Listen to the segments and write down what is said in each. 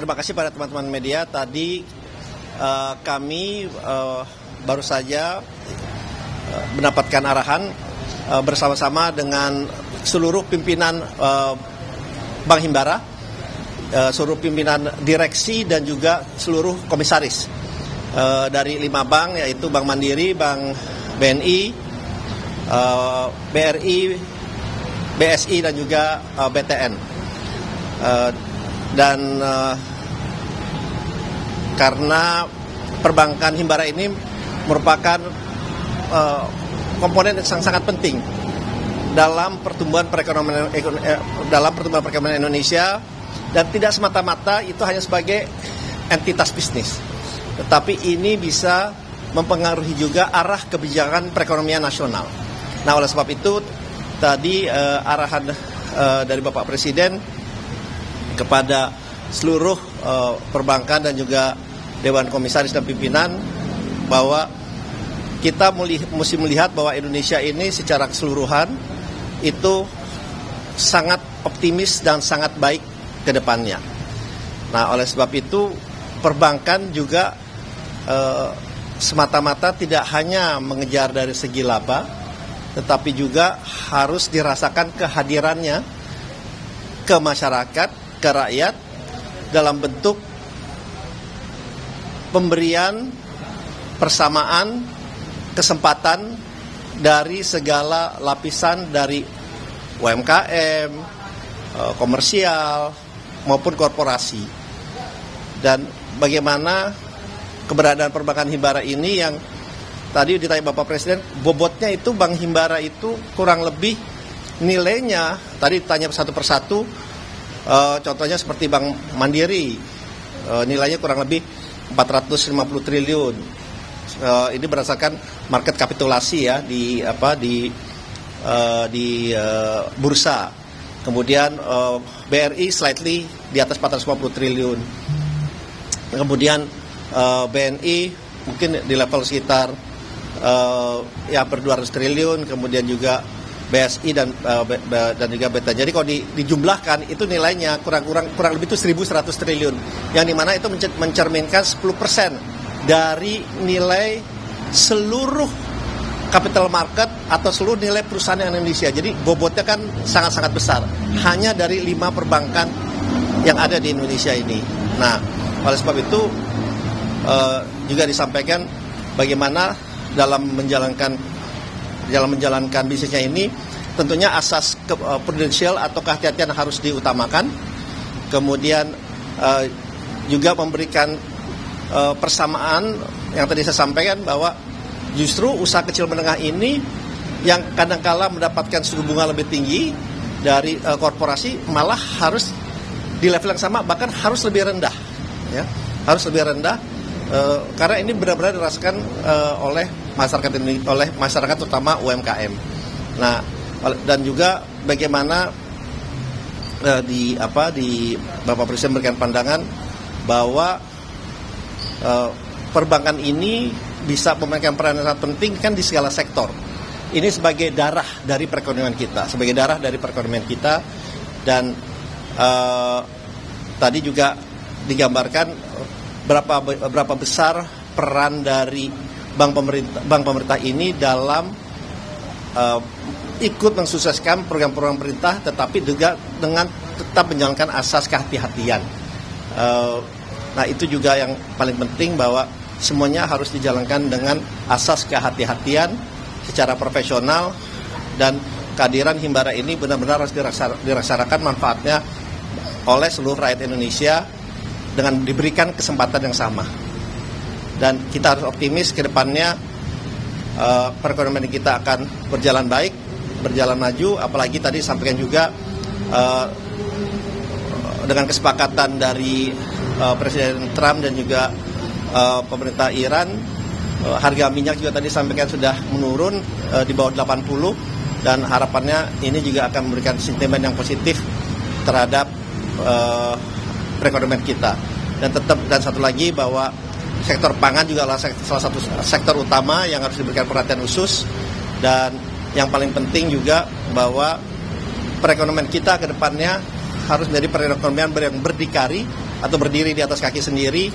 Terima kasih pada teman-teman media. Tadi kami baru saja mendapatkan arahan bersama-sama dengan seluruh pimpinan Bank Himbara, seluruh pimpinan direksi dan juga seluruh komisaris dari 5 bank, yaitu Bank Mandiri, Bank BNI, BRI, BSI dan juga BTN. Karena perbankan Himbara ini merupakan komponen yang sangat penting dalam pertumbuhan perekonomian Indonesia, dan tidak semata-mata itu hanya sebagai entitas bisnis, tetapi ini bisa mempengaruhi juga arah kebijakan perekonomian nasional. Nah, oleh sebab itu tadi arahan dari Bapak Presiden kepada seluruh perbankan dan juga Dewan Komisaris dan pimpinan bahwa kita mesti melihat bahwa Indonesia ini secara keseluruhan itu sangat optimis dan sangat baik ke depannya. Nah, oleh sebab itu perbankan juga semata-mata tidak hanya mengejar dari segi laba, tetapi juga harus dirasakan kehadirannya ke masyarakat, ke rakyat dalam bentuk pemberian persamaan kesempatan dari segala lapisan, dari UMKM, komersial maupun korporasi. Dan bagaimana keberadaan perbankan Himbara ini yang tadi ditanya Bapak Presiden, bobotnya itu Bank Himbara itu kurang lebih nilainya, tadi ditanya satu persatu, contohnya seperti Bank Mandiri, nilainya kurang lebih 450 triliun. Ini berdasarkan market kapitulasi ya di bursa. Kemudian BRI slightly di atas 450 triliun. Kemudian BNI mungkin di level sekitar hampir 200 triliun. Kemudian juga BSI dan juga BETA. Jadi kalau dijumlahkan itu nilainya kurang lebih itu 1.100 triliun. Yang dimana itu mencerminkan 10% dari nilai seluruh capital market atau seluruh nilai perusahaan Indonesia. Jadi bobotnya kan sangat-sangat besar. Hanya dari 5 perbankan yang ada di Indonesia ini. Nah, oleh sebab itu juga disampaikan bagaimana dalam menjalankan bisnisnya ini, tentunya asas prudensial atau kehati-hatian harus diutamakan. Kemudian juga memberikan persamaan yang tadi saya sampaikan bahwa justru usaha kecil menengah ini yang kadangkala mendapatkan suku bunga lebih tinggi dari korporasi, malah harus di level yang sama, bahkan harus lebih rendah, ya, harus lebih rendah. Karena ini benar-benar dirasakan oleh masyarakat terutama UMKM. Nah, dan juga bagaimana di Bapak Presiden memberikan pandangan bahwa perbankan ini bisa memainkan peran yang sangat penting kan di segala sektor. Ini sebagai darah dari perekonomian kita, dan tadi juga digambarkan berapa besar peran dari bank pemerintah ini dalam ikut mensukseskan program-program pemerintah, tetapi juga dengan tetap menjalankan asas kehati-hatian. Nah, itu juga yang paling penting, bahwa semuanya harus dijalankan dengan asas kehati-hatian secara profesional, dan kehadiran Himbara ini benar-benar harus dirasakan manfaatnya oleh seluruh rakyat Indonesia dengan diberikan kesempatan yang sama. Dan kita harus optimis ke depannya perekonomian kita akan berjalan baik, berjalan maju. Apalagi tadi sampaikan juga dengan kesepakatan dari Presiden Trump dan juga pemerintah Iran, harga minyak juga tadi sampaikan sudah menurun di bawah 80, dan harapannya ini juga akan memberikan sentimen yang positif terhadap perekonomian kita. Dan satu lagi, bahwa sektor pangan juga adalah salah satu sektor utama yang harus diberikan perhatian khusus, dan yang paling penting juga bahwa perekonomian kita ke depannya harus menjadi perekonomian yang berdikari, atau berdiri di atas kaki sendiri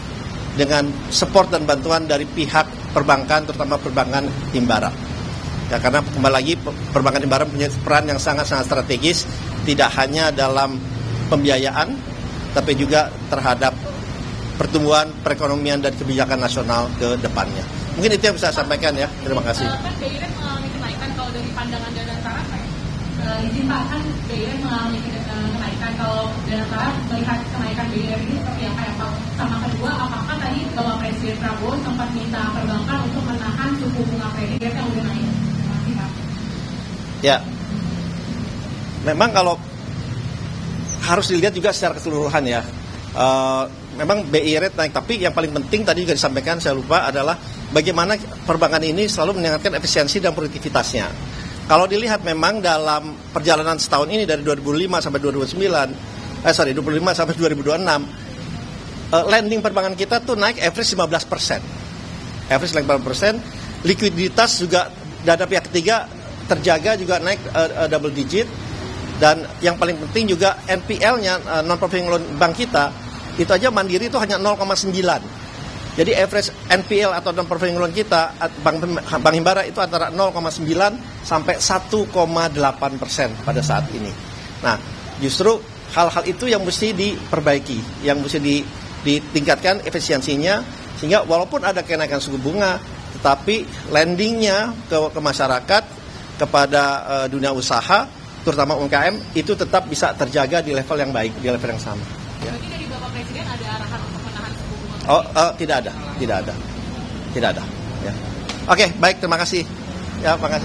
dengan support dan bantuan dari pihak perbankan, terutama perbankan Himbara. Ya, karena kembali lagi perbankan Himbara punya peran yang sangat-sangat strategis, tidak hanya dalam pembiayaan, tapi juga terhadap pertumbuhan perekonomian dan kebijakan nasional ke depannya. Mungkin itu yang bisa saya sampaikan ya. Terima kasih. Kan BI Rate mengalami kenaikan kalau dari pandangan Dana Antara, izin Pak, kan BI Rate mengalami kenaikan, kalau Dana Antara melihat kenaikan BI Rate ini seperti apa ya Pak? Sama kedua, apakah tadi Bapak Presiden Prabowo sempat minta perbankan untuk menahan suku bunga kredit yang udah naik? Terima kasih Pak. Ya, memang kalau harus dilihat juga secara keseluruhan ya. Memang BI Rate naik, tapi yang paling penting tadi juga disampaikan, saya lupa, adalah bagaimana perbankan ini selalu meningkatkan efisiensi dan produktivitasnya. Kalau dilihat memang dalam perjalanan setahun ini dari 2005 sampai 2025 sampai 2026, lending perbankan kita tuh naik average 15%. Average 15%, likuiditas juga dana pihak ketiga terjaga juga naik double digit, dan yang paling penting juga NPL-nya, non-performing loan bank kita, itu aja Mandiri itu hanya 0,9. Jadi average NPL atau non-performing loan kita, Bank Himbara itu antara 0,9 sampai 1,8% pada saat ini. Nah, justru hal-hal itu yang mesti diperbaiki, yang mesti ditingkatkan efisiensinya, sehingga walaupun ada kenaikan suku bunga, tetapi lendingnya ke masyarakat, kepada dunia usaha, terutama UMKM, itu tetap bisa terjaga di level yang baik, di level yang sama. Ya. Berarti dari Bapak Presiden ada arahan untuk menahan suku bunga? Tidak ada. Ya. Oke, baik, terima kasih. Ya, terima kasih.